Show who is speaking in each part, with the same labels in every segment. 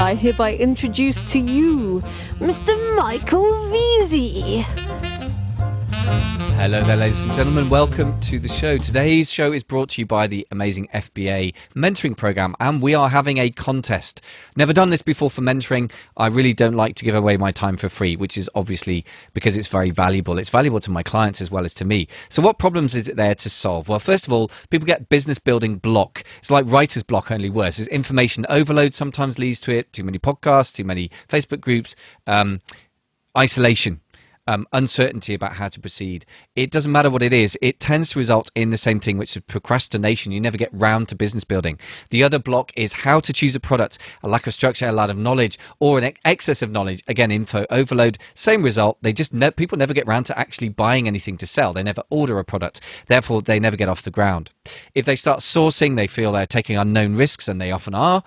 Speaker 1: I hereby introduce to you Mr. Michael Veazey.
Speaker 2: Hello there, ladies and gentlemen. Welcome to the show. Today's show is brought to you by the amazing FBA mentoring program, and we are having a contest. Never done this before for mentoring. I really don't like to give away my time for free, which is obviously because it's very valuable. It's valuable to my clients as well as to me. So what problems is it there to solve? Well, first of all, people get business building block. It's like writer's block, only worse. It's information overload sometimes leads to it. Too many podcasts, too many Facebook groups, isolation. Uncertainty about how to proceed. It doesn't matter what it is. It tends to result in the same thing, which is procrastination. You never get round to business building. The other block is how to choose a product, a lack of structure, a lack of knowledge, or an excess of knowledge. Again, info overload, same result. They just people never get round to actually buying anything to sell. They never order a product. Therefore, they never get off the ground. If they start sourcing, they feel they're taking unknown risks, and they often are.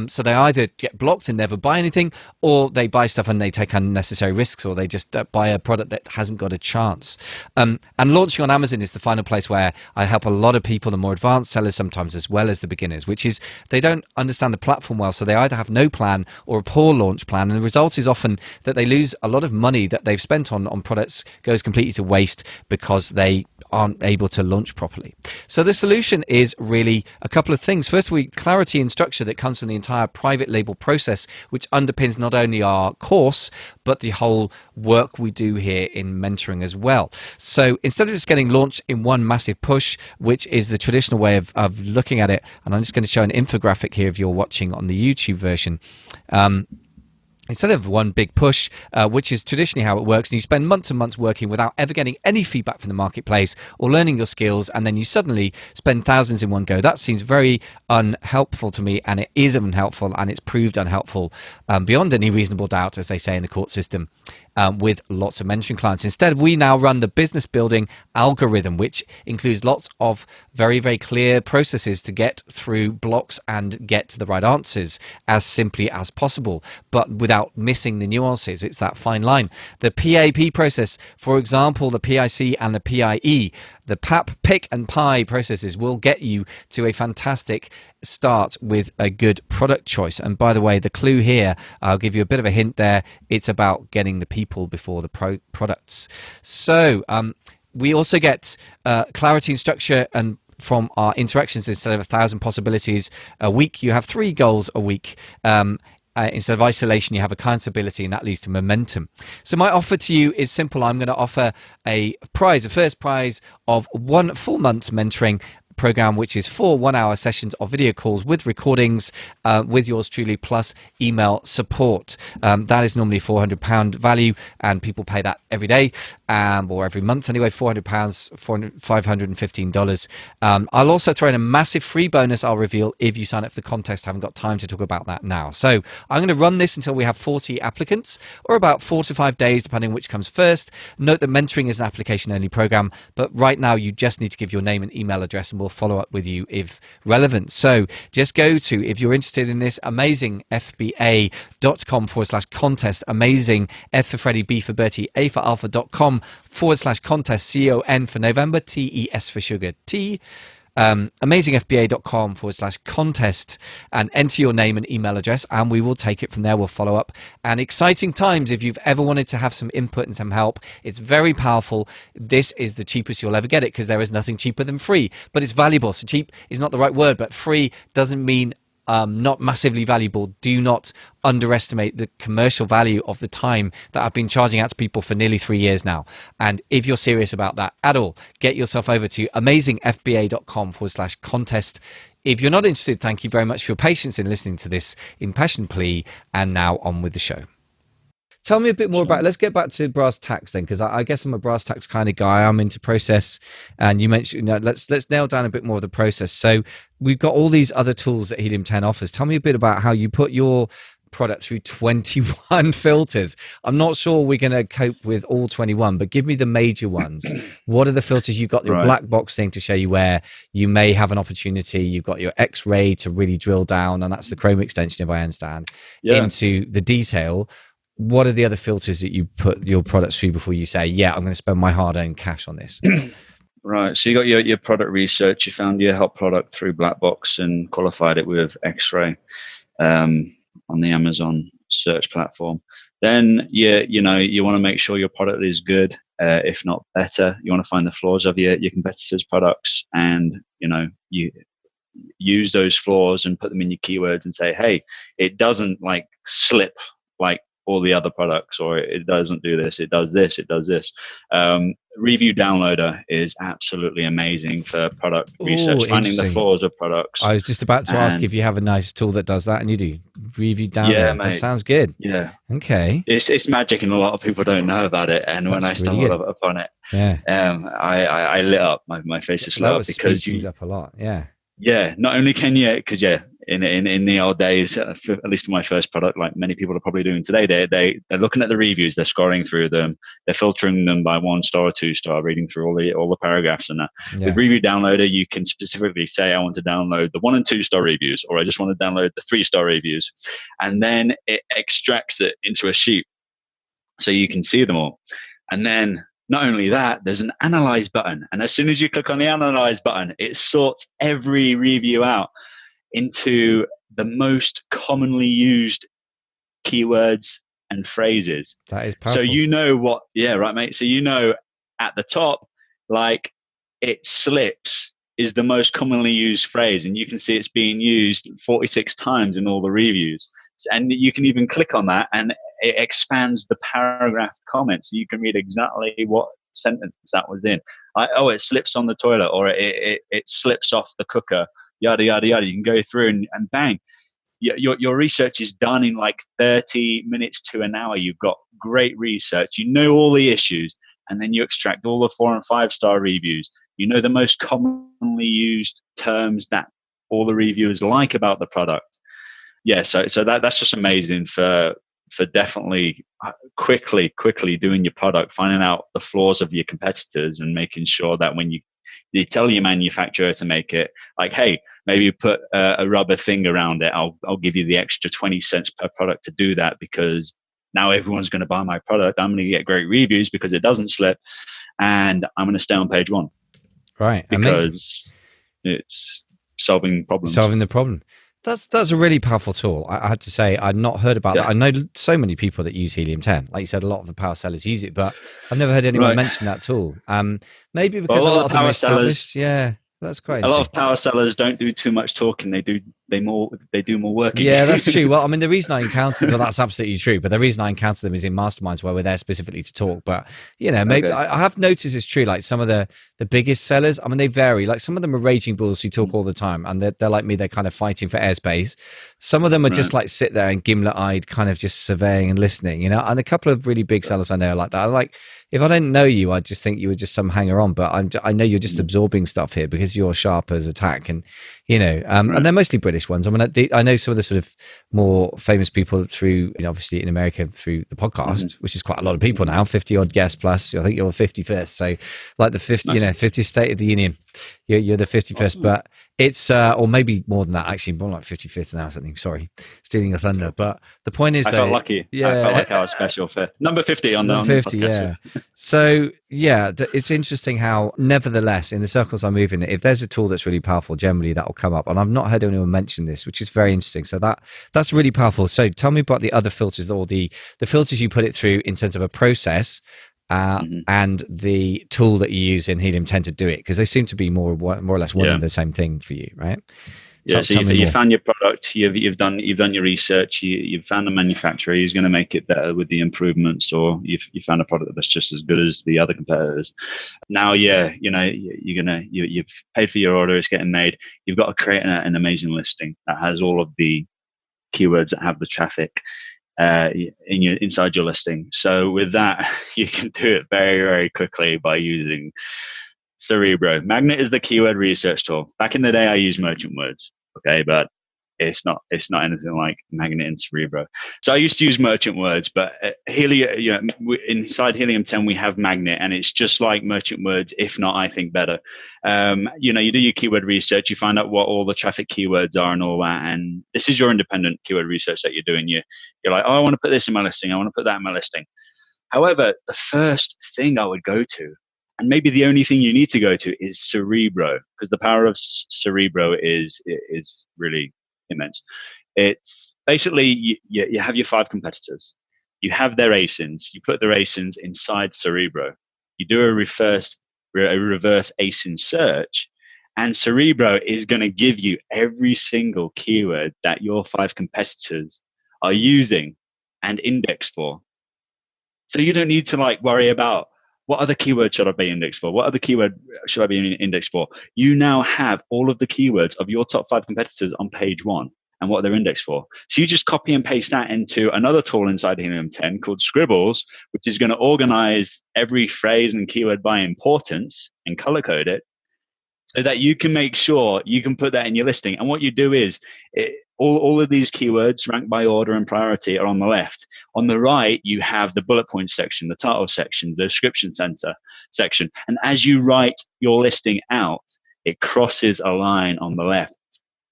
Speaker 2: So they either get blocked and never buy anything, or they buy stuff and they take unnecessary risks, or they just buy a product that hasn't got a chance. And launching on Amazon is the final place where I help a lot of people, the more advanced sellers sometimes, as well as the beginners, which is they don't understand the platform well, so they either have no plan or a poor launch plan, and the result is often that they lose a lot of money that they've spent on products, goes completely to waste because they aren't able to launch properly. So the solution is really a couple of things. First of all, clarity and structure that comes from the entire private label process, which underpins not only our course, but the whole work we do here in mentoring as well. So instead of just getting launched in one massive push, which is the traditional way of looking at it, and I'm just going to show an infographic here if you're watching on the YouTube version. Instead of one big push, which is traditionally how it works, and you spend months and months working without ever getting any feedback from the marketplace or learning your skills, and then you suddenly spend thousands in one go. That seems very unhelpful to me, and it is unhelpful, and it's proved unhelpful beyond any reasonable doubt, as they say in the court system, with lots of mentoring clients. Instead, we now run the business building algorithm, which includes lots of very, very clear processes to get through blocks and get to the right answers as simply as possible, but without missing the nuances. It's that fine line. The PAP process, for example, the PIC and the PIE, the PAP, pick and pie processes will get you to a fantastic start with a good product choice. And by the way, the clue here, I'll give you a bit of a hint there. It's about getting the people before the products. So we also get clarity and structure and from our interactions. Instead of 1,000 possibilities a week, you have 3 goals a week. Instead of isolation, you have accountability, and that leads to momentum. So my offer to you is simple. I'm going to offer a first prize of 1 full month's mentoring program, which is 4 one-hour sessions of video calls with recordings with yours truly, plus email support. That is normally £400 value, and people pay that every day or every month anyway. £400, $515. I'll also throw in a massive free bonus I'll reveal if you sign up for the contest. I haven't got time to talk about that now. So I'm going to run this until we have 40 applicants, or about 4 to 5 days, depending on which comes first. Note that mentoring is an application-only program, but right now you just need to give your name and email address, and we'll follow up with you if relevant. So just go to, if you're interested in this, amazingfba.com/contest, amazing, F for Freddie, B for Bertie, A for alpha.com/contest, CON for November, TES for sugar, amazingfba.com/contest, and enter your name and email address, and we will take it from there. We'll follow up. And exciting times. If you've ever wanted to have some input and some help, it's very powerful. This is the cheapest you'll ever get it, because there is nothing cheaper than free, but it's valuable. So cheap is not the right word, but free doesn't mean not massively valuable. Do not underestimate the commercial value of the time that I've been charging out to people for nearly 3 years now. And if you're serious about that at all, get yourself over to amazingfba.com/contest. If you're not interested, thank you very much for your patience in listening to this impassioned plea. And now on with the show. Tell me a bit more about, let's get back to brass tacks then, because I guess I'm a brass tacks kind of guy. I'm into process, and you mentioned, let's nail down a bit more of the process. So we've got all these other tools that Helium10 offers. Tell me a bit about how you put your product through 21 filters. I'm not sure we're going to cope with all 21, but give me the major ones. What are the filters? You've got your black box thing to show you where you may have an opportunity. You've got your X-ray to really drill down, and that's the Chrome extension, if I understand, into the detail. What are the other filters that you put your products through before you say, yeah, I'm going to spend my hard-earned cash on this?
Speaker 3: Right. So you got your product research. You found your help product through black box and qualified it with X-ray. on the Amazon search platform. Then you want to make sure your product is good, if not better. You want to find the flaws of your competitors' products, and you use those flaws and put them in your keywords and say, hey, it doesn't like slip like all the other products, or it doesn't do this, it does this, it does this. Review Downloader is absolutely amazing for product research, finding the flaws of products.
Speaker 2: I was just about to ask if you have a nice tool that does that, and you do. Review Downloader.
Speaker 3: Yeah, mate.
Speaker 2: That sounds good.
Speaker 3: Yeah.
Speaker 2: Okay.
Speaker 3: It's magic, and a lot of people don't know about it. And when I stumbled upon it, I lit up. My face is lit up because
Speaker 2: things up a lot. Yeah.
Speaker 3: Yeah, not only can you, because in the old days, at least for my first product, like many people are probably doing today, they're looking at the reviews, they're scrolling through them, they're filtering them by 1-star or 2-star, reading through all the paragraphs and that. Yeah. With Review Downloader, you can specifically say, I want to download the 1 and 2-star reviews, or I just want to download the 3-star reviews, and then it extracts it into a sheet so you can see them all. And then not only that, there's an analyze button. And as soon as you click on the analyze button, it sorts every review out into the most commonly used keywords and phrases.
Speaker 2: That is powerful.
Speaker 3: So you know what, yeah, right, mate. So you know at the top, like, it slips is the most commonly used phrase. And you can see it's being used 46 times in all the reviews. And you can even click on that and it expands the paragraph comments. So you can read exactly what sentence that was in. It slips on the toilet, or it slips off the cooker, yada, yada, yada. You can go through and bang. Your research is done in like 30 minutes to an hour. You've got great research. You know all the issues, and then you extract all the 4 and 5-star reviews. You know the most commonly used terms that all the reviewers like about the product. Yeah, so that's just amazing for definitely quickly doing your product, finding out the flaws of your competitors, and making sure that when you tell your manufacturer to make it, like, hey, maybe you put a rubber thing around it. I'll give you the extra 20 cents per product to do that, because now everyone's going to buy my product. I'm going to get great reviews because it doesn't slip, and I'm going to stay on page 1.
Speaker 2: Right,
Speaker 3: because
Speaker 2: amazing.
Speaker 3: It's solving problems.
Speaker 2: Solving the problem. That's a really powerful tool. I had to say, I'd not heard about that. I know so many people that use Helium10. Like you said, a lot of the power sellers use it, but I've never heard anyone mention that tool. Maybe because a lot of them are established. Yeah, that's quite.
Speaker 3: A lot of power sellers don't do too much talking. They do more working.
Speaker 2: Yeah, that's true. Well, I mean, the reason I encounter them, that's absolutely true. But the reason I encounter them is in masterminds where we're there specifically to talk. But maybe I have noticed it's true. Like some of the biggest sellers, I mean, they vary. Like some of them are raging bulls who talk all the time, and they're like me. They're kind of fighting for airspace. Some of them are just like sit there and gimlet-eyed, kind of just surveying and listening. And a couple of really big sellers I know are like that. Like, if I didn't know you, I'd just think you were just some hanger-on. But I know you're just absorbing stuff here because you're sharp as a tack, and and they're mostly British ones. I mean, I know some of the sort of more famous people through, obviously in America through the podcast, which is quite a lot of people now, 50 odd guests plus. I think you're the 51st, so like the 50th State of the Union. You're the 51st, awesome. But it's or maybe more than that, actually, more like 55th now or something. Sorry, stealing the thunder. But the point is,
Speaker 3: I felt lucky. Yeah, I felt like I was special for number 50 on
Speaker 2: number 50. Yeah. So it's interesting how, nevertheless, in the circles I move in, if there's a tool that's really powerful, generally that will come up. And I've not heard anyone mention this, which is very interesting. So that's really powerful. So tell me about the other filters, or the filters you put it through in terms of a process. And the tool that you use in Helium10 to do it, because they seem to be more or less one and the same thing for you, right?
Speaker 3: Yeah. So you found your product, you've done your research, you've found a manufacturer who's going to make it better with the improvements, or you found a product that's just as good as the other competitors. Now, you've paid for your order, it's getting made. You've got to create an amazing listing that has all of the keywords that have the traffic inside your listing. So with that, you can do it very, very quickly by using Cerebro. Magnet is the keyword research tool. Back in the day, I used Merchant Words, okay, but it's not anything like Magnet and Cerebro. So I used to use Merchant Words, but inside Helium10 we have Magnet, and it's just like Merchant Words, if not, I think better. You do your keyword research, you find out what all the traffic keywords are and all that, and this is your independent keyword research that you're doing. You're like, I want to put this in my listing, I want to put that in my listing. However, the first thing I would go to, and maybe the only thing you need to go to, is Cerebro, because the power of Cerebro is really immense. It's basically you have your 5 competitors. You have their ASINs. You put their ASINs inside Cerebro. You do a reverse ASIN search, and Cerebro is going to give you every single keyword that your 5 competitors are using and index for. So you don't need to like worry about what other keyword should I be indexed for? What other keyword should I be indexed for? You now have all of the keywords of your top 5 competitors on page 1 and what they're indexed for. So you just copy and paste that into another tool inside Helium10 called Scribbles, which is going to organize every phrase and keyword by importance and color code it so that you can make sure you can put that in your listing. And what you do is all of these keywords ranked by order and priority are on the left. On the right, you have the bullet points section, the title section, the description center section. And as you write your listing out, it crosses a line on the left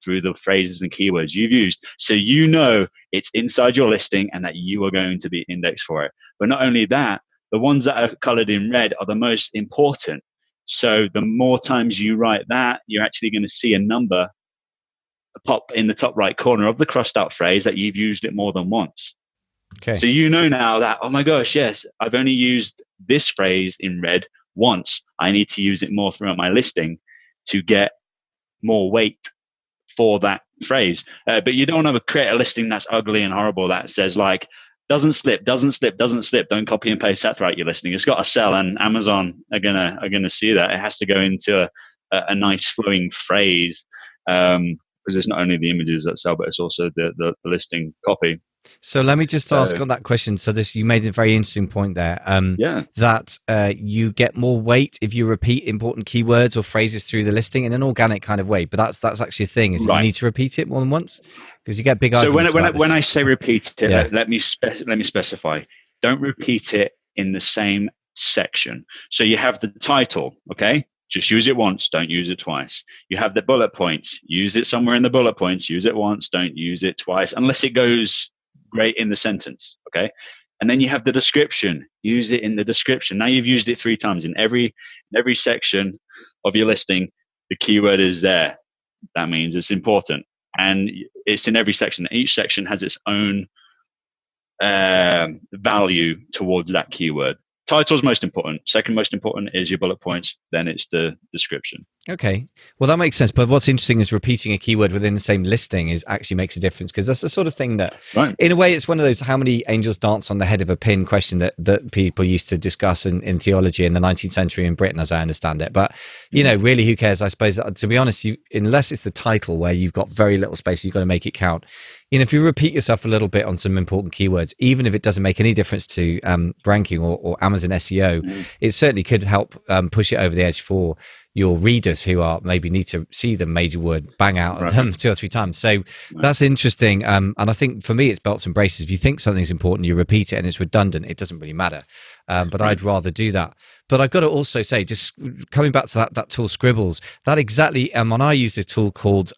Speaker 3: through the phrases and keywords you've used. So you know it's inside your listing and that you are going to be indexed for it. But not only that, the ones that are colored in red are the most important. So the more times you write that, you're actually going to see a number pop in the top right corner of the crossed out phrase that you've used it more than once.
Speaker 2: Okay.
Speaker 3: So you know now that, oh my gosh, yes, I've only used this phrase in red once. I need to use it more throughout my listing to get more weight for that phrase. But you don't want to create a listing that's ugly and horrible that says like, doesn't slip, doesn't slip, doesn't slip. Don't copy and paste that throughout your listing. It's got to sell, and Amazon are gonna see that. It has to go into a nice flowing phrase, because it's not only the images that sell, but it's also the listing copy.
Speaker 2: So let me just ask on that question. So you made a very interesting point there. That you get more weight if you repeat important keywords or phrases through the listing in an organic kind of way. But that's actually a thing. Is you need to repeat it more than once because you get big arguments.
Speaker 3: So when I say repeat it, let me specify. Don't repeat it in the same section. So you have the title, okay? Just use it once, don't use it twice. You have the bullet points. Use it somewhere in the bullet points. Use it once, don't use it twice, unless it goes great in the sentence, okay? And then you have the description. Use it in the description. Now you've used it 3 times. In every section of your listing, the keyword is there. That means it's important. And it's in every section. Each section has its own value towards that keyword. Title's most important. Second most important is your bullet points. Then it's the description.
Speaker 2: Okay. Well, that makes sense. But what's interesting is repeating a keyword within the same listing actually makes a difference, because that's the sort of thing that, in a way, it's one of those how many angels dance on the head of a pin question that people used to discuss in theology in the 19th century in Britain, as I understand it. But, really, who cares? I suppose, to be honest, unless it's the title where you've got very little space, you've got to make it count. If you repeat yourself a little bit on some important keywords, even if it doesn't make any difference to ranking or Amazon SEO, it certainly could help push it over the edge for your readers who are maybe need to see the major word bang out at them 2 or 3 times. So that's interesting. And I think for me, it's belts and braces. If you think something's important, you repeat it and it's redundant, it doesn't really matter. But I'd rather do that. But I've got to also say, just coming back to that tool Scribbles, that exactly, and I use a tool called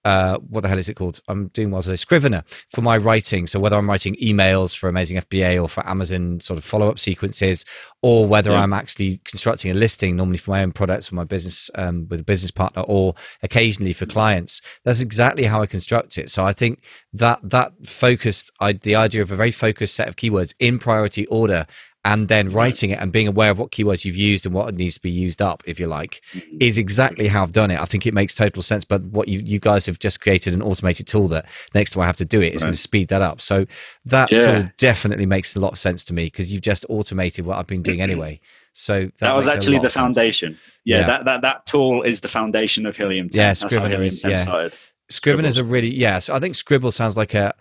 Speaker 2: what the hell is it called? I'm doing well today. Scrivener for my writing. So whether I'm writing emails for Amazing FBA or for Amazon sort of follow-up sequences, or whether I'm actually constructing a listing, normally for my own products, for my business, with a business partner, or occasionally for clients, that's exactly how I construct it. So I think that focused, the idea of a very focused set of keywords in priority order, and then writing it and being aware of what keywords you've used and what needs to be used up, if you like, is exactly how I've done it. I think it makes total sense. But what you guys have just created an automated tool that next time I have to do it is going to speed that up. So that tool definitely makes a lot of sense to me, because you've just automated what I've been doing anyway. So that was actually the
Speaker 3: foundation. That tool is the foundation of Helium10.
Speaker 2: Yeah, Scrivener is. Scrivener is a really So I think Scribble sounds like a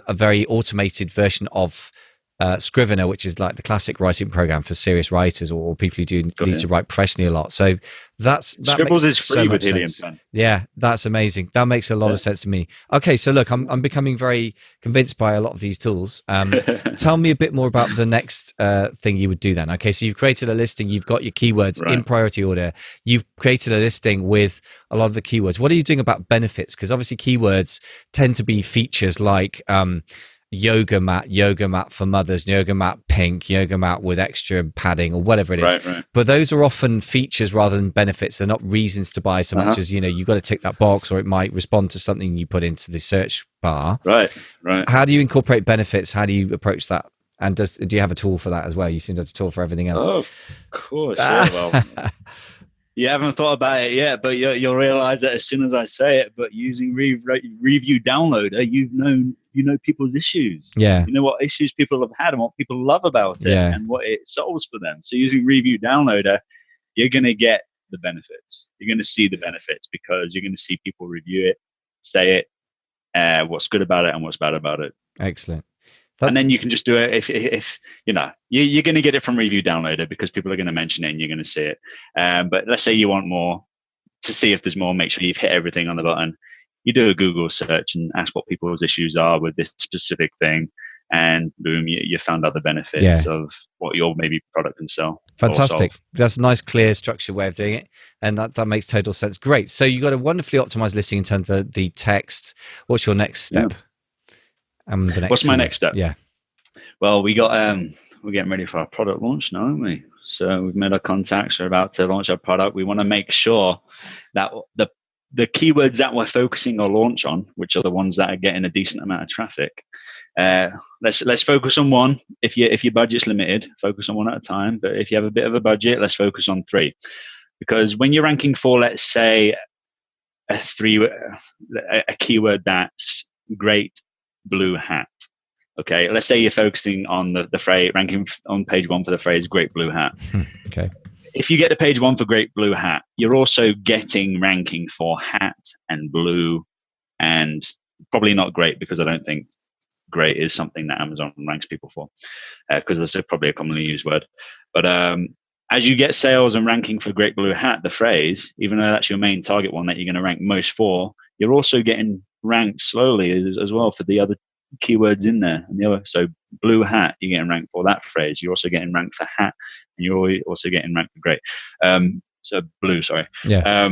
Speaker 2: very automated version of Scrivener, which is like the classic writing program for serious writers or people who need to write professionally a lot. So that
Speaker 3: Scribbles is free with Helium10.
Speaker 2: Yeah, that's amazing. That makes a lot of sense to me. Okay, so look, I'm becoming very convinced by a lot of these tools. Tell me a bit more about the next thing you would do then. Okay, so you've created a listing, you've got your keywords in priority order, you've created a listing with a lot of the keywords. What are you doing about benefits? Because obviously keywords tend to be features like yoga mat for mothers, yoga mat pink, yoga mat with extra padding or whatever it is.
Speaker 3: Right.
Speaker 2: But those are often features rather than benefits. They're not reasons to buy so much as, you've got to tick that box, or it might respond to something you put into the search bar.
Speaker 3: Right.
Speaker 2: How do you incorporate benefits? How do you approach that? And do you have a tool for that as well? You seem to have a tool for everything else.
Speaker 3: Oh, of course. Yeah, well, you haven't thought about it yet, but you'll realize that as soon as I say it. But using Review Downloader, you know people's issues.
Speaker 2: Yeah.
Speaker 3: You know what issues people have had and what people love about it and what it solves for them. So using Review Downloader, you're going to get the benefits. You're going to see the benefits because you're going to see people review it, say it, what's good about it and what's bad about it.
Speaker 2: Excellent.
Speaker 3: And then you can just do it if you're going to get it from Review Downloader because people are going to mention it and you're going to see it. But let's say you want more, to see if there's more, make sure you've hit everything on the button. You do a Google search and ask what people's issues are with this specific thing, and boom, you found out the benefits of what your maybe product can sell.
Speaker 2: Fantastic. That's a nice, clear, structured way of doing it. And that makes total sense. Great. So you got a wonderfully optimized listing in terms of the text. What's your next step?
Speaker 3: Yeah. What's my next step?
Speaker 2: Yeah.
Speaker 3: Well, we're getting ready for our product launch now, aren't we? So we've made our contacts. We're about to launch our product. We want to make sure that the keywords that we're focusing our launch on, which are the ones that are getting a decent amount of traffic, let's focus on one. If your budget's limited, focus on one at a time. But if you have a bit of a budget, let's focus on 3. Because when you're ranking for, let's say, a keyword that's great blue hat. Okay, let's say you're focusing on the phrase, ranking on page 1 for the phrase great blue hat.
Speaker 2: Okay.
Speaker 3: If you get to page 1 for great blue hat, you're also getting ranking for hat and blue, and probably not great, because I don't think great is something that Amazon ranks people for, because that's probably a commonly used word. But as you get sales and ranking for great blue hat, the phrase, even though that's your main target one that you're going to rank most for, you're also getting ranked slowly as well for the other keywords in there. And the other, so blue hat, you're getting ranked for that phrase. You're also getting ranked for hat, and you're also getting ranked for great. So blue, sorry.
Speaker 2: Yeah.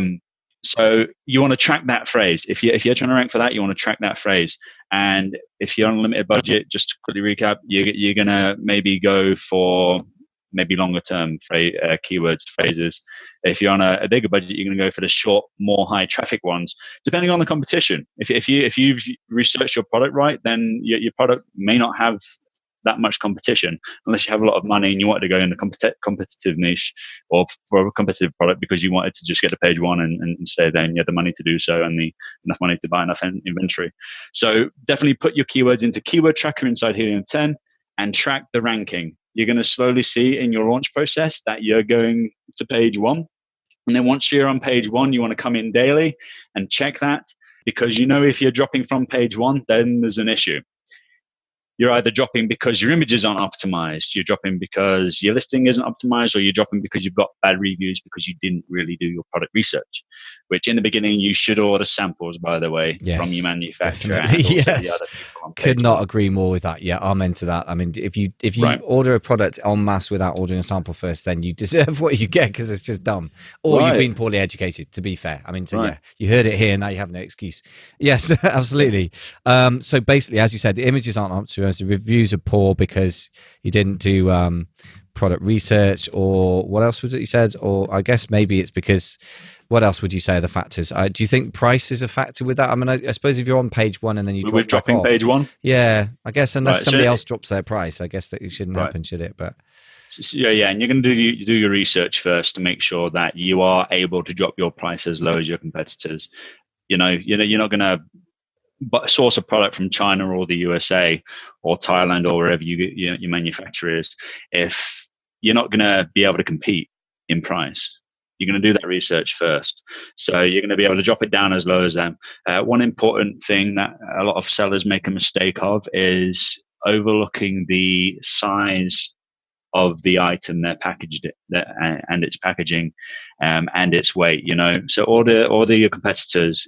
Speaker 3: So you want to track that phrase. If you're trying to rank for that, you want to track that phrase. And if you're on a limited budget, just to quickly recap, you're gonna maybe go for maybe longer term keywords, phrases. If you're on a bigger budget, you're going to go for the short, more high traffic ones, depending on the competition. If you've researched your product right, then your product may not have that much competition, unless you have a lot of money and you wanted to go in a competitive niche or for a competitive product because you wanted to just get to page 1 and stay there, and you had the money to do so and enough money to buy enough inventory. So definitely put your keywords into Keyword Tracker inside Helium10 and track the ranking. You're going to slowly see in your launch process that you're going to page 1. And then once you're on page 1, you want to come in daily and check that, because if you're dropping from page 1, then there's an issue. You're either dropping because your images aren't optimized, you're dropping because your listing isn't optimized, or you're dropping because you've got bad reviews because you didn't really do your product research, which in the beginning you should order samples, by the way, from your manufacturer.
Speaker 2: Yes. Could not agree more with that. Yeah, I'm into that. I mean, if you order a product en masse without ordering a sample first, then you deserve what you get, because it's just dumb. Or you've been poorly educated, to be fair. I mean, yeah, you heard it here, now you have no excuse. Yes, absolutely. So basically, as you said, the images aren't optimized. The reviews are poor because you didn't do product research, or what else was it you said? Or I guess maybe it's because, what else would you say are the factors? Do you think price is a factor with that? I mean, I suppose if you're on page 1 and then you drop off,
Speaker 3: page 1,
Speaker 2: yeah, I guess unless somebody else drops their price, I guess that it shouldn't happen, should it? But
Speaker 3: yeah, and you're going to do your research first to make sure that you are able to drop your price as low as your competitors. You're not going to source a product from China or the USA or Thailand or wherever your manufacturer is if you're not going to be able to compete in price. You're going to do that research first. So you're going to be able to drop it down as low as them. One important thing that a lot of sellers make a mistake of is overlooking the size of the item they're packaged and its packaging and its weight. So order your competitors'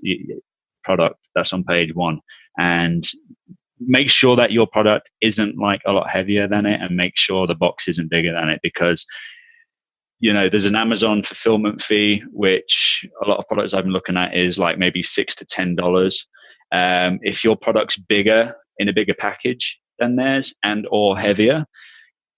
Speaker 3: product that's on page 1, and make sure that your product isn't like a lot heavier than it, and make sure the box isn't bigger than it, because there's an Amazon fulfillment fee, which a lot of products I've been looking at is like maybe $6 to $10. If your product's bigger in a bigger package than theirs and or heavier,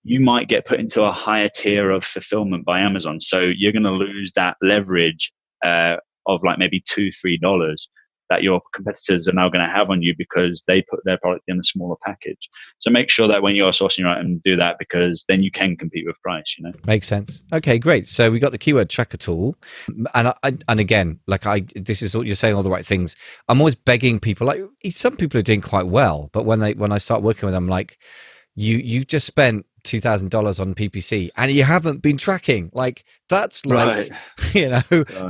Speaker 3: you might get put into a higher tier of fulfillment by Amazon. So you're going to lose that leverage of like maybe $2-3 that your competitors are now going to have on you because they put their product in a smaller package. So make sure that when you're sourcing your item, do that, because then you can compete with price, you know.
Speaker 2: Makes sense. Okay, great. So we got the keyword tracker tool, and again, this is all you're saying, all the right things. I'm always begging people, like some people are doing quite well, but when I start working with them, like you just spent $2,000 on PPC and you haven't been tracking. Like that's like,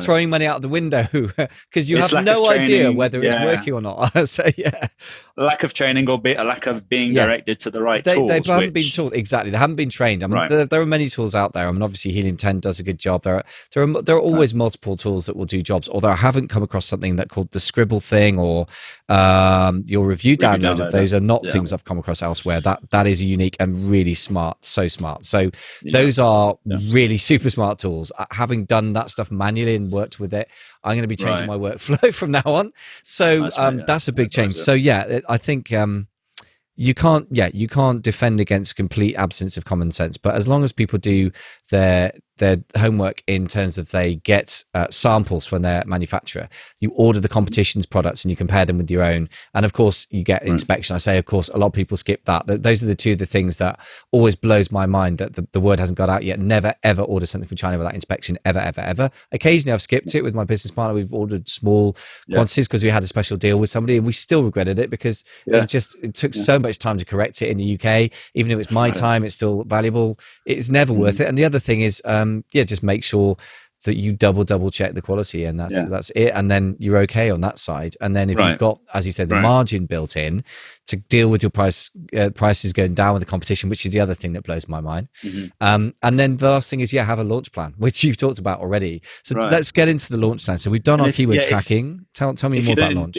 Speaker 2: throwing money out the window because you have no idea whether it's working or not. So
Speaker 3: lack of training or a lack of being directed to the right tools.
Speaker 2: They haven't been taught. Exactly. They haven't been trained. I mean, there are many tools out there. I mean, obviously Helium10 does a good job. There are always multiple tools that will do jobs, although I haven't come across something that called the Scribble thing or your review downloader. Those are not things I've come across elsewhere. That is unique and really smart. So smart. So those are really super smart tools. Having done that stuff manually and worked with it, I'm going to be changing my workflow from now on. So that's a big change. So I think you can't defend against complete absence of common sense, but as long as people do their homework in terms of they get samples from their manufacturer, you order the competition's products and you compare them with your own, and of course you get inspection. I say, of course, a lot of people skip that. Those are the two of the things that always blows my mind, that the word hasn't got out yet. Never ever order something from China without inspection, ever. Occasionally I've skipped it with my business partner. We've ordered small quantities because we had a special deal with somebody, and we still regretted it because it took so much time to correct it in the UK. Even if it's my time, it's still valuable. It's never worth it. And the other thing is just make sure that you double check the quality, and that's it, and then you're okay on that side. And then if you've got, as you said, the margin built in to deal with your prices going down with the competition, which is the other thing that blows my mind. And then the last thing is have a launch plan, which you've talked about already. So let's get into the launch plan. So we've done our keyword tracking. Tell me more about launch.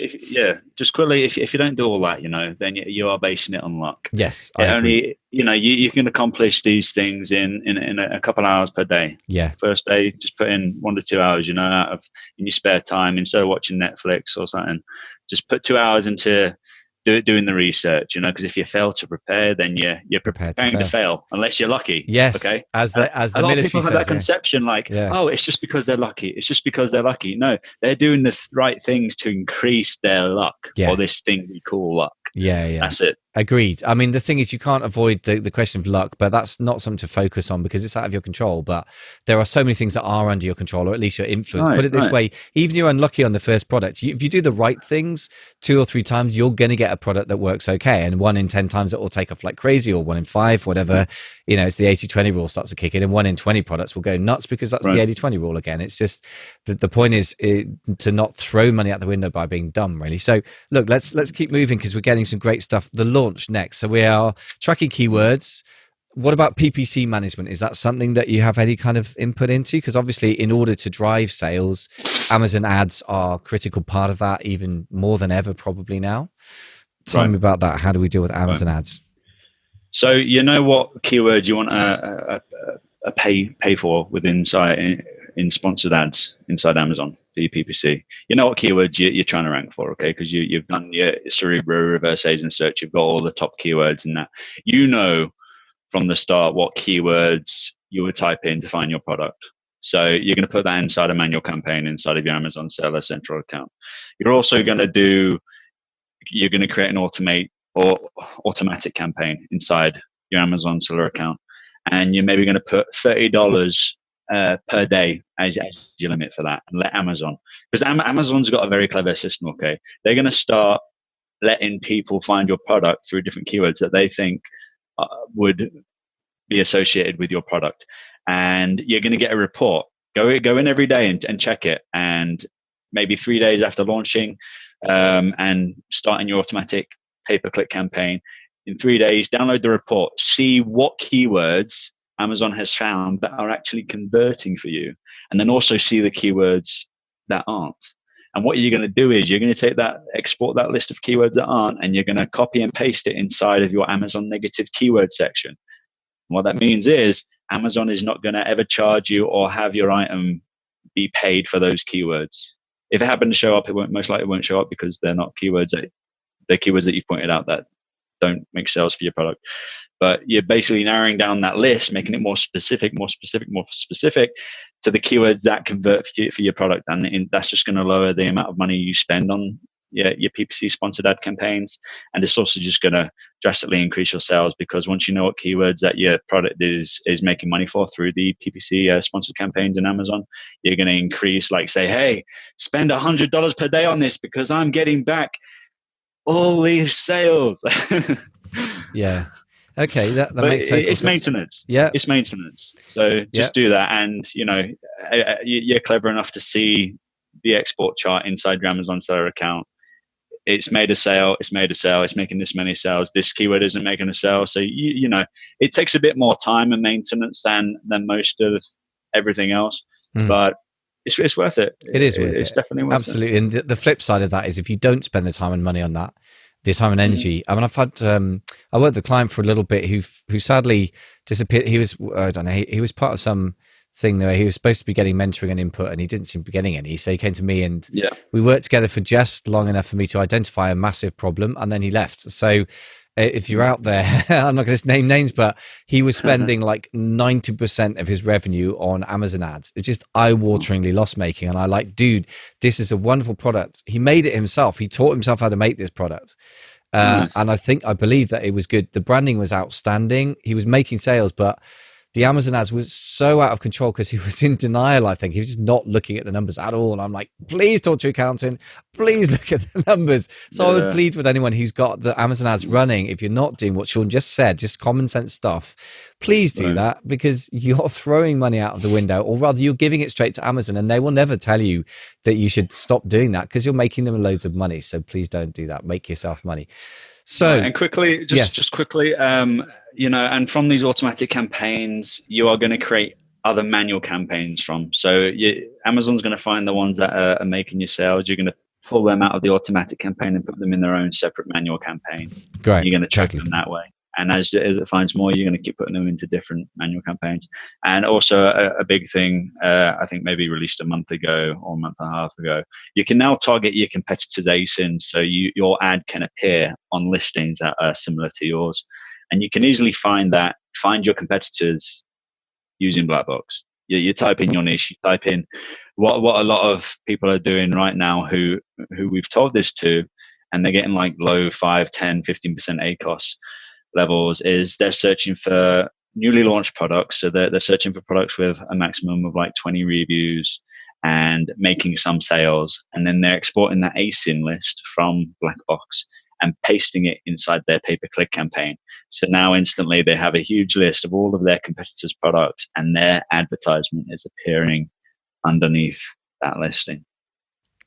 Speaker 3: Just quickly, if you don't do all that, then you are basing it on luck.
Speaker 2: Yes, I agree.
Speaker 3: You can accomplish these things in a couple of hours per day. First day, just put in 1 to 2 hours, out of in your spare time, instead of watching Netflix or something. Just put 2 hours into doing the research, because if you fail to prepare, then you're preparing to fail unless you're lucky.
Speaker 2: Yes.
Speaker 3: Okay.
Speaker 2: As the
Speaker 3: a lot of people have that conception, it's just because they're lucky. It's just because they're lucky. No, they're doing the right things to increase their luck, or this thing we call luck. That's it.
Speaker 2: Agreed. I mean, the thing is, you can't avoid the question of luck, but that's not something to focus on because it's out of your control. But there are so many things that are under your control, or at least your influence. Put it this way, even if you're unlucky on the first product, if you do the right things 2 or 3 times, you're going to get a product that works okay. And 1 in 10 times it will take off like crazy, or 1 in 5, whatever. It's the 80-20 rule starts to kick in, and 1 in 20 products will go nuts because that's the 80-20 rule again. It's just the point is to not throw money out the window by being dumb, really. So look, let's keep moving because we're getting some great stuff. The launch next. So we are tracking keywords. What about PPC management? Is that something that you have any kind of input into? Because obviously, in order to drive sales, Amazon ads are a critical part of that, even more than ever probably now. Tell me about that. How do we deal with Amazon ads?
Speaker 3: So what keyword you want a pay for within in sponsored ads inside Amazon for your PPC. You know what keywords you're trying to rank for, okay? Because you've done your Cerebro reverse agent search. You've got all the top keywords in that. From the start what keywords you would type in to find your product. So you're going to put that inside a manual campaign inside of your Amazon Seller Central account. You're also going to create an automatic campaign inside your Amazon Seller account. And you're maybe going to put $30 per day as your limit for that, and let Amazon, because Amazon's got a very clever system. Okay, they're going to start letting people find your product through different keywords that they think would be associated with your product, and you're going to get a report. Go in every day and check it, and maybe 3 days after launching and starting your automatic pay-per-click campaign, in 3 days, download the report, see what keywords Amazon has found that are actually converting for you, and then also see the keywords that aren't. And what you're going to do is you're going to export that list of keywords that aren't, and you're going to copy and paste it inside of your Amazon negative keyword section. And what that means is Amazon is not going to ever charge you or have your item be paid for those keywords. If it happened to show up, most likely won't show up because they're not keywords. They're keywords that you've pointed out that don't make sales for your product. But you're basically narrowing down that list, making it more specific to the keywords that convert for your product. And that's just going to lower the amount of money you spend on your PPC sponsored ad campaigns. And it's also just going to drastically increase your sales, because once you know what keywords that your product is making money for through the PPC sponsored campaigns in Amazon, you're going to increase, like say, hey, spend $100 per day on this because I'm getting back all these sales.
Speaker 2: Yeah. Okay, that
Speaker 3: but
Speaker 2: makes total
Speaker 3: it's
Speaker 2: sense.
Speaker 3: maintenance.
Speaker 2: Yeah,
Speaker 3: it's maintenance. So just do that, and you're clever enough to see the export chart inside your Amazon seller account. It's made a sale. It's made a sale. It's making this many sales. This keyword isn't making a sale. So it takes a bit more time and maintenance than most of everything else, but it's worth it.
Speaker 2: It is worth it.
Speaker 4: It's definitely worth it.
Speaker 2: Absolutely. And the flip side of that is if you don't spend the time and money on that, the time and energy. I mean, I've had I worked with a client for a little bit who sadly disappeared. He was I don't know. He was part of some thing where he was supposed to be getting mentoring and input, and he didn't seem to be getting any. So he came to me, and we worked together for just long enough for me to identify a massive problem, and then he left. So if you're out there, I'm not going to name names, but he was spending like 90% of his revenue on Amazon ads. It's just eye-wateringly loss-making. And I like, dude, this is a wonderful product. He made it himself. He taught himself how to make this product. Nice. And I believe that it was good. The branding was outstanding. He was making sales, but the Amazon ads was so out of control because he was in denial. I think he was just not looking at the numbers at all. And I'm like, please talk to your accountant. Please look at the numbers. So I would plead with anyone who's got the Amazon ads running. If you're not doing what Sean just said, just common sense stuff, please do that, because you're throwing money out of the window, or rather you're giving it straight to Amazon, and they will never tell you that you should stop doing that because you're making them loads of money. So please don't do that. Make yourself money. So,
Speaker 3: and quickly, just quickly, and from these automatic campaigns, you are going to create other manual campaigns from. So Amazon's going to find the ones that are making you sales. You're going to pull them out of the automatic campaign and put them in their own separate manual campaign.
Speaker 2: Great.
Speaker 3: You're going to track them that way. And as it finds more, you're going to keep putting them into different manual campaigns. And also a big thing, I think maybe released a month ago or a month and a half ago, you can now target your competitors' ASINs. So your ad can appear on listings that are similar to yours. And you can easily find your competitors using black box. You type in your niche, you type in what a lot of people are doing right now who we've told this to, and they're getting like low 5, 10, 15% ACOS levels, is they're searching for newly launched products. So they're searching for products with a maximum of like 20 reviews and making some sales. And then they're exporting that ASIN list from Blackbox and pasting it inside their pay-per-click campaign. So now instantly they have a huge list of all of their competitors' products, and their advertisement is appearing underneath that listing.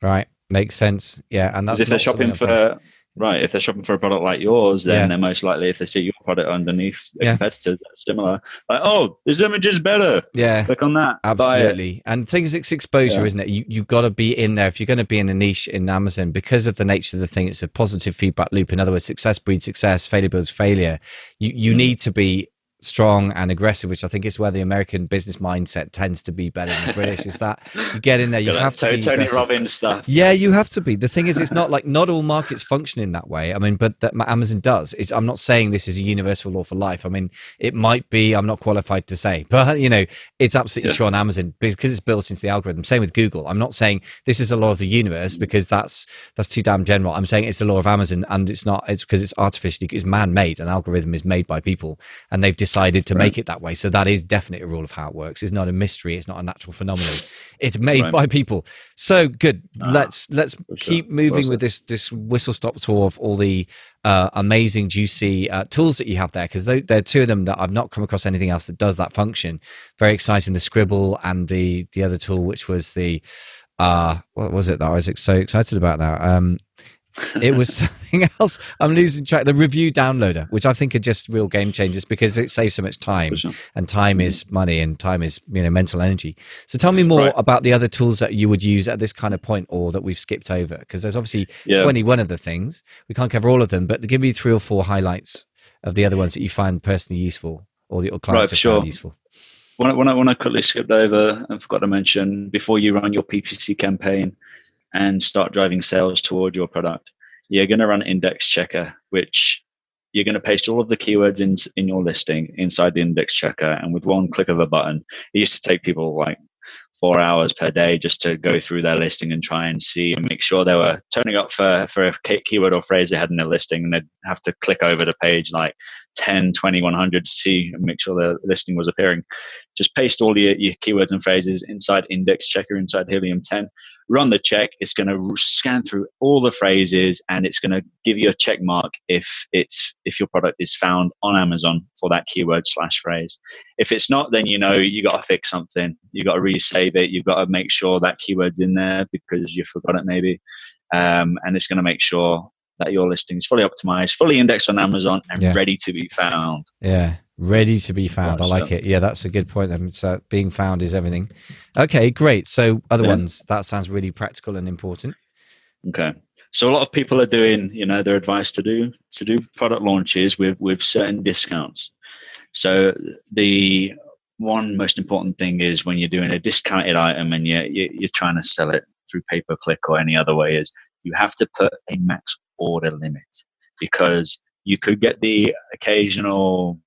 Speaker 2: Right. Makes sense. Yeah. And that's
Speaker 3: if they're shopping for if they're shopping for a product like yours, then they're most likely, if they see your product underneath the competitors that's similar, like, oh, this image is better.
Speaker 2: Yeah.
Speaker 3: Click on that.
Speaker 2: Absolutely. And things, it's exposure, isn't it? You've got to be in there. If you're going to be in a niche in Amazon, because of the nature of the thing, it's a positive feedback loop. In other words, success breeds success, failure builds failure. You need to be strong and aggressive, which I think is where the American business mindset tends to be better than the British. Is that you get in there, you have to be
Speaker 3: Tony
Speaker 2: aggressive.
Speaker 3: Robbins stuff.
Speaker 2: Yeah, you have to be. The thing is, it's not like not all markets function in that way. I mean, but that Amazon does. I'm not saying this is a universal law for life. I mean, it might be. I'm not qualified to say, but it's absolutely true on Amazon because it's built into the algorithm. Same with Google. I'm not saying this is a law of the universe because that's too damn general. I'm saying it's a law of Amazon, and it's not. It's because it's it's man-made. An algorithm is made by people, and they've decided to make it that way. So that is definitely a rule of how it works. It's not a mystery. It's not a natural phenomenon. It's made by people. So good. Let's keep moving with this whistle stop tour of all the amazing, juicy tools that you have there, because there are two of them that I've not come across anything else that does that function. Very exciting. The Scribble and the other tool, which was the what was it that I was so excited about now? It was something else. I'm losing track. The review downloader, which I think are just real game changers because it saves so much time, and time is money, and time is mental energy. So tell me more about the other tools that you would use at this kind of point, or that we've skipped over, because there's obviously 21 of the things. We can't cover all of them, but give me 3 or 4 highlights of the other ones that you find personally useful, or that your clients have found useful.
Speaker 3: When I quickly skipped over and forgot to mention, before you run your PPC campaign and start driving sales toward your product, you're going to run index checker, which you're going to paste all of the keywords in your listing inside the index checker, and with one click of a button. It used to take people like 4 hours per day just to go through their listing and try and see and make sure they were turning up for a keyword or phrase they had in their listing, and they'd have to click over the page like 10, 20, 100 to see and make sure the listing was appearing. Just paste all your keywords and phrases inside index checker, inside Helium10, run the check. It's going to scan through all the phrases, and it's going to give you a check mark if your product is found on Amazon for that keyword / phrase. If it's not, then you got to fix something. You got to resave it. You've got to make sure that keyword's in there because you forgot it maybe, and it's going to make sure that your listing is fully optimized, fully indexed on Amazon, and ready to be found.
Speaker 2: Yeah, ready to be found. I like it. Yeah, that's a good point. So being found is everything. Okay, great. So other ones, that sounds really practical and important.
Speaker 3: Okay. So a lot of people are doing, their advice to do product launches with certain discounts. So the one most important thing is when you're doing a discounted item and you're trying to sell it through pay-per-click or any other way, is you have to put a max order limit, because you could get the occasional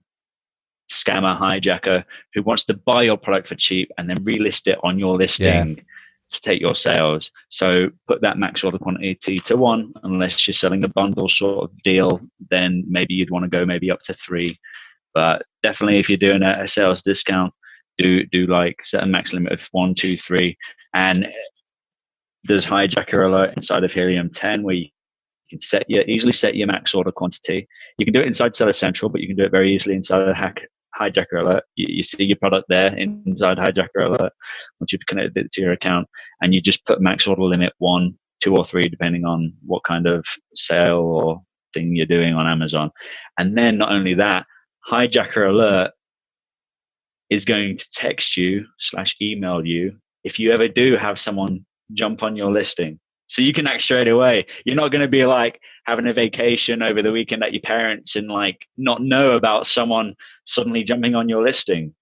Speaker 3: scammer hijacker who wants to buy your product for cheap and then relist it on your listing to take your sales. So put that max order quantity to 1, unless you're selling a bundle sort of deal, then maybe you'd want to go maybe up to 3. But definitely if you're doing a sales discount, do like set a max limit of 1, 2, 3. And there's hijacker alert inside of Helium10 where you can easily set your max order quantity. You can do it inside Seller Central, but you can do it very easily inside of hijacker alert. You see your product there inside hijacker alert once you've connected it to your account, and you just put max order limit 1, 2, or 3, depending on what kind of sale or thing you're doing on Amazon. And then not only that, hijacker alert is going to text you / email you if you ever do have someone jump on your listing. So you can act straight away. You're not going to be like having a vacation over the weekend at your parents and like not know about someone suddenly jumping on your listing.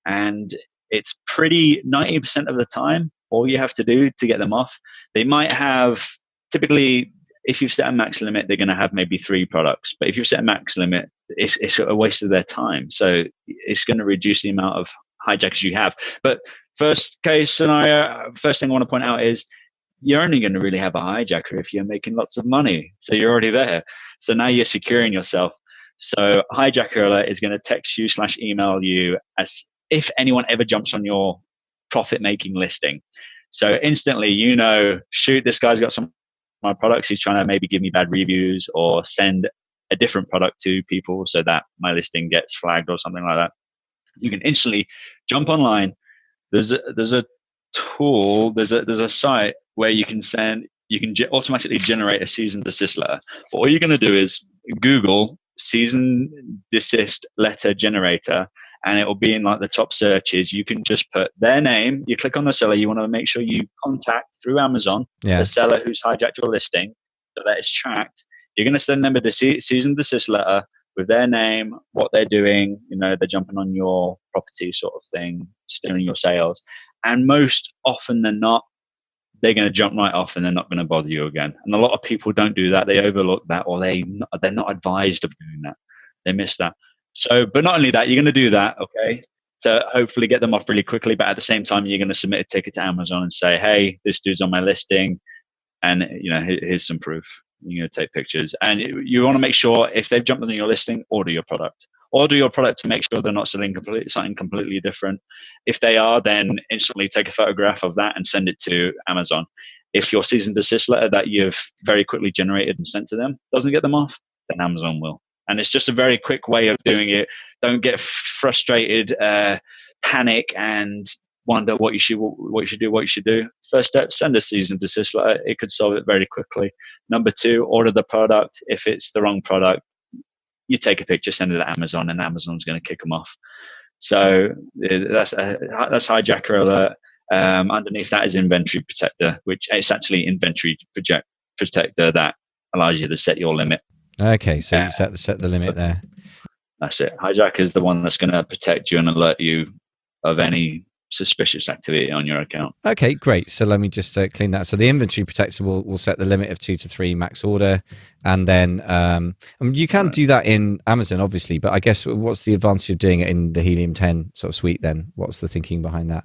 Speaker 3: And it's pretty 90% of the time, all you have to do to get them off. They might have, typically, if you've set a max limit, they're going to have maybe 3 products. But if you've set a max limit, it's a waste of their time. So it's going to reduce the amount of hijackers you have. But first case scenario, first thing I want to point out is you're only going to really have a hijacker if you're making lots of money. So you're already there. So now you're securing yourself. So hijacker alert is going to text you / email you as if anyone ever jumps on your profit-making listing. So instantly, shoot, this guy's got some of my products. He's trying to maybe give me bad reviews or send a different product to people so that my listing gets flagged or something like that. You can instantly jump online. There's a tool, there's a site where you can automatically generate a cease and desist letter. But all you're going to do is Google cease and desist letter generator, and it will be in like the top searches. You can just put their name. You click on the seller. You want to make sure you contact through Amazon the seller who's hijacked your listing, so that it's tracked. You're going to send them a cease and desist letter with their name, what they're doing. They're jumping on your property sort of thing, stealing your sales. And most often than not, they're going to jump right off and they're not going to bother you again. And a lot of people don't do that. They overlook that, or they're not advised of doing that. They miss that. So, but not only that, you're going to do that, okay, to hopefully get them off really quickly. But at the same time, you're going to submit a ticket to Amazon and say, hey, this dude's on my listing, and here's some proof. You're going to take pictures. And you want to make sure if they've jumped on your listing, order your product. Order your product to make sure they're not selling something completely different. If they are, then instantly take a photograph of that and send it to Amazon. If your cease and desist letter that you've very quickly generated and sent to them doesn't get them off, then Amazon will. And it's just a very quick way of doing it. Don't get frustrated, panic, and wonder what you should do. First step, send a cease and desist letter. It could solve it very quickly. Number 2, order the product. If it's the wrong product, you take a picture, send it to Amazon, and Amazon's going to kick them off. So that's hijacker alert. Underneath that is inventory protector, which is actually inventory protector that allows you to set your limit.
Speaker 2: Okay, so you set the limit there.
Speaker 3: That's it. Hijacker is the one that's going to protect you and alert you of any suspicious activity on your account.
Speaker 2: Okay, great. So let me just clean that. So the inventory protector will set the limit of 2 to 3 max order, and then I mean, you can do that in Amazon, obviously. But I guess what's the advantage of doing it in the Helium 10 sort of suite? Then what's the thinking behind that?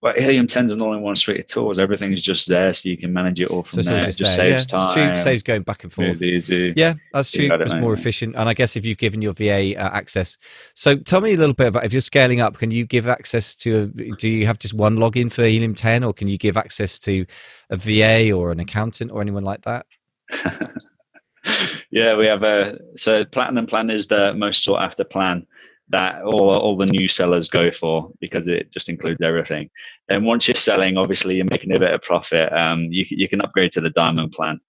Speaker 3: Well, Helium 10's an all-in-one suite of tools. Everything's just there, so you can manage it all from
Speaker 2: So
Speaker 3: there.
Speaker 2: it's all just
Speaker 3: It just
Speaker 2: there.
Speaker 3: saves
Speaker 2: Yeah,
Speaker 3: time.
Speaker 2: it's true. Saves going back and forth.
Speaker 3: Easy.
Speaker 2: Yeah, that's true.
Speaker 3: got it,
Speaker 2: It's
Speaker 3: mate,
Speaker 2: more
Speaker 3: mate.
Speaker 2: efficient. And I guess if you've given your VA access, so tell me a little bit about if you're scaling up. Can you give access to? Do you have just one login for Helium 10, or can you give access to a VA or an accountant or anyone like that?
Speaker 3: Yeah, we have so Platinum plan is the most sought after plan that all the new sellers go for, because it just includes everything. And once you're selling, obviously you're making a bit of profit. You can upgrade to the Diamond plan,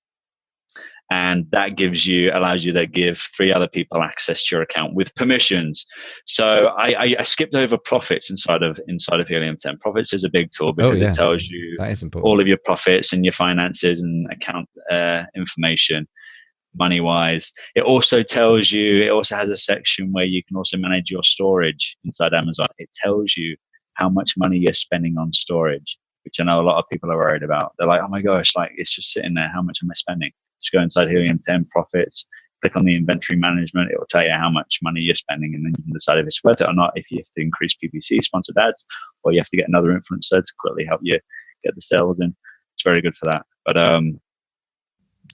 Speaker 3: and that allows you to give 3 other people access to your account with permissions. So I skipped over profits inside of Helium 10. Profits is a big tool because it tells you
Speaker 2: that is important.
Speaker 3: all of your profits and your finances and account information, money wise. It also has a section where you can also manage your storage inside Amazon. It tells you how much money you're spending on storage, which I know a lot of people are worried about. They're like, oh my gosh, like it's just sitting there. How much am I spending? Just go inside Helium 10 profits, click on the inventory management. It will tell you how much money you're spending, and then you can decide if it's worth it or not, if you have to increase PPC, sponsored ads, or you have to get another influencer to quickly help you get the sales in. It's very good for that. But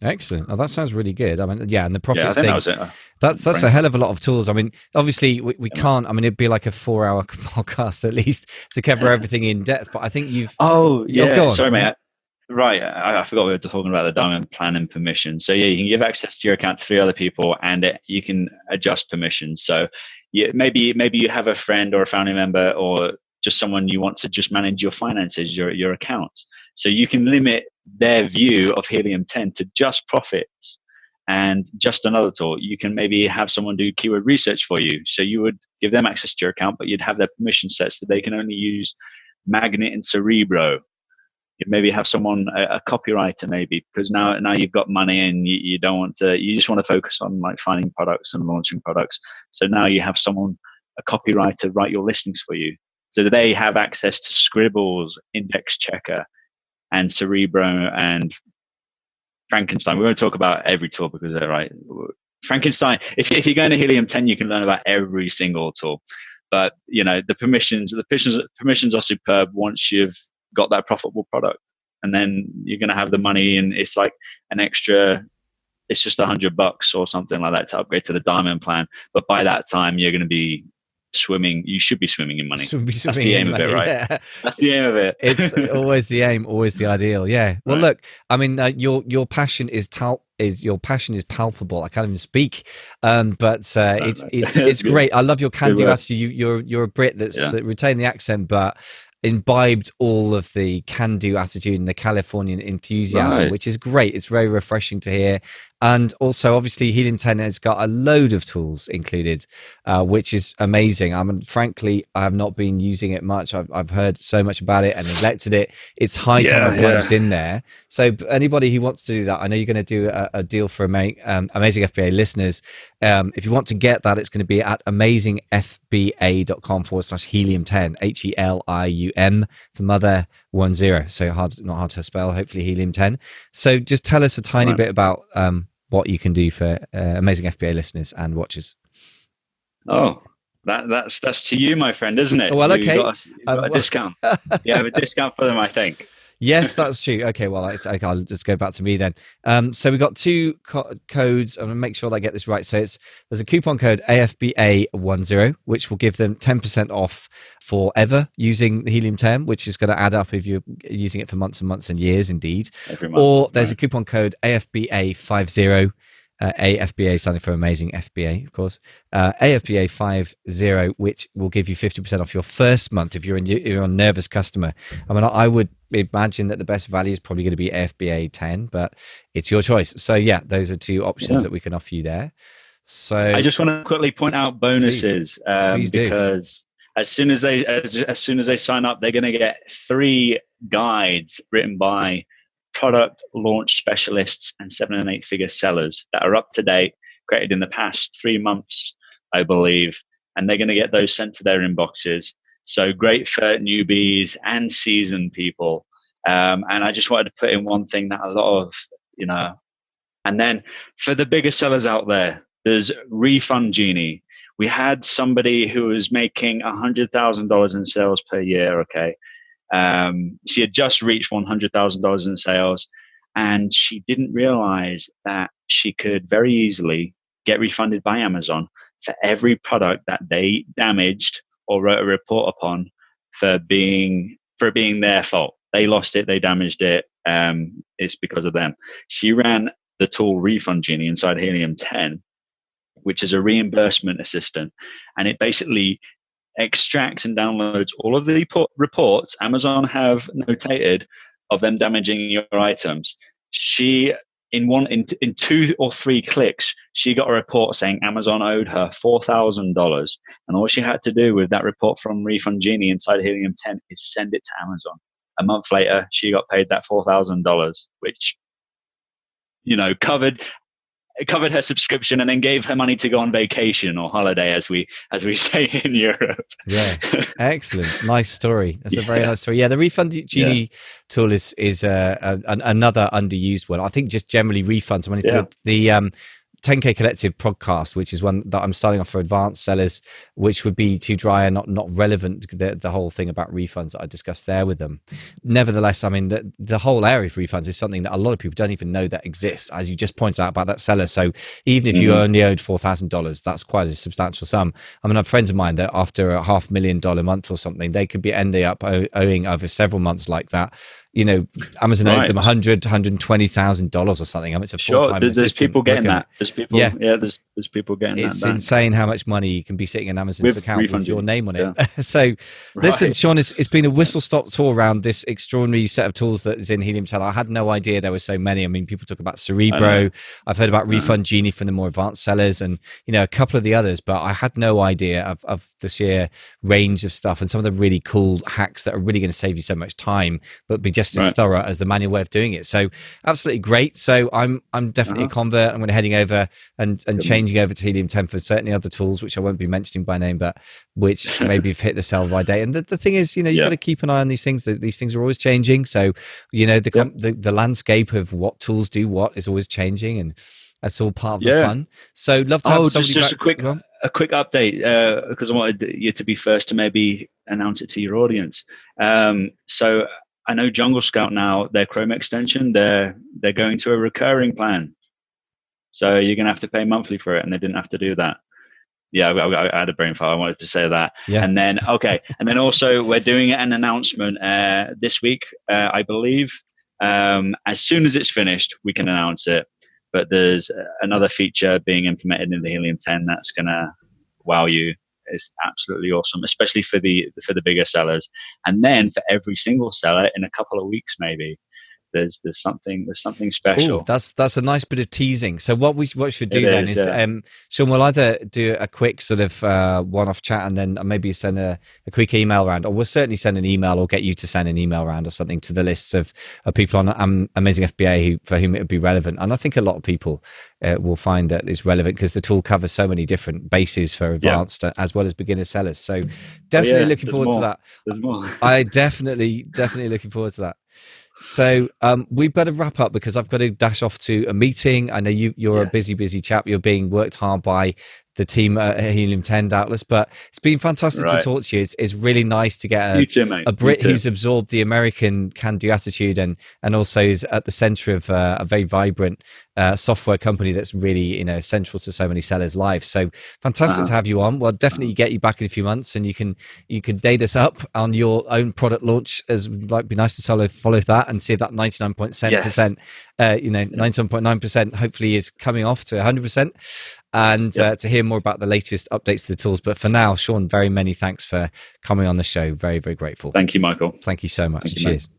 Speaker 2: excellent. Oh, that sounds really good. I mean, yeah, and the profits
Speaker 3: I think
Speaker 2: thing.
Speaker 3: that was it.
Speaker 2: That's a hell of a lot of tools. I mean, obviously we can't. I mean, it'd be like a 4-hour podcast at least to cover everything in depth. But I think you've.
Speaker 3: Oh yeah.
Speaker 2: Go on.
Speaker 3: Sorry, mate. Right, I forgot we were talking about the Diamond plan and permission. So yeah, you can give access to your account to 3 other people, and you can adjust permissions. So maybe you have a friend or a family member or just someone you want to just manage your finances, your accounts. So you can limit their view of Helium 10 to just profits. And just another tool, you can maybe have someone do keyword research for you. So you would give them access to your account, but you'd have their permission set so they can only use Magnet and Cerebro. You maybe have someone, a copywriter maybe, because now you've got money and you don't want to, you just want to focus on like finding products and launching products. So now you have someone, a copywriter, write your listings for you. So they have access to Scribbles, Index Checker, and Cerebro and Frankenstein. We won't talk about every tool because they're right. Frankenstein, if you're going to Helium 10, you can learn about every single tool. But the permissions are superb once you've got that profitable product, and then you're going to have the money, and it's like an extra. It's just $100 or something like that to upgrade to the Diamond plan. But by that time, you're going to be swimming. You should be swimming in money. That's the aim of it, right? Yeah. That's the aim of it.
Speaker 2: It's always the aim, always the ideal. Yeah. Well,
Speaker 3: right.
Speaker 2: Look, I mean, your passion is palpable. I can't even speak, but it's great. I love your can-do attitude. You're a Brit that retained the accent, but imbibed all of the can-do attitude and the Californian enthusiasm, which is great. It's very refreshing to hear. And also, obviously, Helium 10 has got a load of tools included, which is amazing. I mean, frankly, I have not been using it much. I've heard so much about it and neglected it. It's high time I plunged in there. So anybody who wants to do that, I know you're going to do a deal for Amazing FBA listeners. If you want to get that, it's going to be at amazingfba.com/helium10, HELIUM for mother 10. So not hard to spell, hopefully Helium 10. So just tell us a tiny bit about what you can do for Amazing FBA listeners and watchers.
Speaker 3: Oh, that's to you, my friend, isn't it?
Speaker 2: Well, okay.
Speaker 3: You got a discount. You have a discount for them, I think.
Speaker 2: Yes, that's true. Okay, well, I'll just go back to me then. So we've got 2 codes. I'm going to make sure that I get this right. So there's a coupon code AFBA10, which will give them 10% off forever using the Helium 10, which is going to add up if you're using it for months and months and years, indeed.
Speaker 3: Every month,
Speaker 2: or there's a coupon code AFBA50. AFBA standing for Amazing FBA, of course. AFBA50, which will give you 50% off your first month if you're a nervous customer. I mean, I would imagine that the best value is probably going to be AFBA 10, but it's your choice. So yeah, those are 2 options that we can offer you there. So
Speaker 3: I just want to quickly point out bonuses,
Speaker 2: please do.
Speaker 3: Because as soon as they sign up, they're going to get 3 guides written by product launch specialists and 7- and 8-figure sellers that are up to date, created in the past 3 months, I believe, and they're going to get those sent to their inboxes. So great for newbies and seasoned people. And I just wanted to put in one thing that a lot of, and then for the bigger sellers out there, there's Refund Genie. We had somebody who was making $100,000 in sales per year. Okay. She had just reached $100,000 in sales, and she didn't realize that she could very easily get refunded by Amazon for every product that they damaged or wrote a report upon for being their fault. They lost it, they damaged it. It's because of them. She ran the tool Refund Genie inside Helium10, which is a reimbursement assistant, and it basically extracts and downloads all of the reports Amazon have notated of them damaging your items. She in 2 or 3 clicks, she got a report saying Amazon owed her $4,000, and all she had to do with that report from Refund Genie inside Helium10 is send it to Amazon. A month later, she got paid that $4,000, which covered her subscription and then gave her money to go on vacation or holiday, as we say in Europe.
Speaker 2: Yeah, excellent, nice story. That's a very nice story. Yeah, the Refund Genie tool is another underused one. I think just generally refunds. I mean, the 10K Collective podcast, which is one that I'm starting off for advanced sellers, which would be too dry and not relevant, the whole thing about refunds that I discussed there with them. Nevertheless, I mean, the whole area of refunds is something that a lot of people don't even know that exists, as you just pointed out about that seller. So even if you only owed $4,000, that's quite a substantial sum. I mean, I have friends of mine that after a $500,000 month or something, they could be ending up owing over several months like that. Amazon owed them $120,000 or something. I mean, it's a full-time
Speaker 3: there's people getting that. There's people, there's people getting that.
Speaker 2: It's insane how much money can be sitting in Amazon's account with your name on it. So, listen, Sean, it's been a whistle-stop tour around this extraordinary set of tools that is in Helium10. I had no idea there were so many. I mean, people talk about Cerebro. I've heard about Refund Genie from the more advanced sellers, and a couple of the others, but I had no idea of the sheer range of stuff and some of the really cool hacks that are really going to save you so much time, but be just as thorough as the manual way of doing it. So absolutely great. So I'm definitely a convert. I'm going to heading over and changing over to Helium10 for certainly other tools, which I won't be mentioning by name, but which maybe have hit the sell by date. And the thing is, you've got to keep an eye on these things. These things are always changing. So, the landscape of what tools do what is always changing, and that's all part of the fun. So love to have somebody
Speaker 3: just a quick update, because I wanted you to be first to maybe announce it to your audience. So I know Jungle Scout now, their Chrome extension, they're going to a recurring plan. So you're going to have to pay monthly for it, and they didn't have to do that. Yeah, I had a brain fart. I wanted to say that. Yeah. And then, and then also we're doing an announcement this week, I believe. As soon as it's finished, we can announce it. But there's another feature being implemented in the Helium10 that's going to wow you. It's absolutely awesome, especially for the bigger sellers. And then for every single seller, in a couple of weeks, maybe there's something special.
Speaker 2: Ooh, that's a nice bit of teasing. So what we should do is Sean, we'll either do a quick sort of one-off chat, and then maybe send a quick email around, or we'll certainly send an email or get you to send an email around or something to the lists of people on Amazing FBA for whom it would be relevant. And I think a lot of people will find that it's relevant because the tool covers so many different bases for advanced as well as beginner sellers. So definitely looking forward to that.
Speaker 3: There's more.
Speaker 2: I definitely looking forward to that. So we better wrap up because I've got to dash off to a meeting. I know you're a busy chap. You're being worked hard by the team at Helium10 doubtless, but it's been fantastic to talk to you. It's really nice to get a Brit who's absorbed the American can-do attitude and also is at the center of a very vibrant software company that's really central to so many sellers' lives. So fantastic to have you on. We'll definitely get you back in a few months, and you can date us up on your own product launch. As like be nice to follow that and see if that 99.7%, 97.9% hopefully is coming off to 100%. And to hear more about the latest updates to the tools. But for now, Sean, very many thanks for coming on the show. Very, very grateful.
Speaker 3: Thank you, Michael.
Speaker 2: Thank you so much. Cheers. Mate.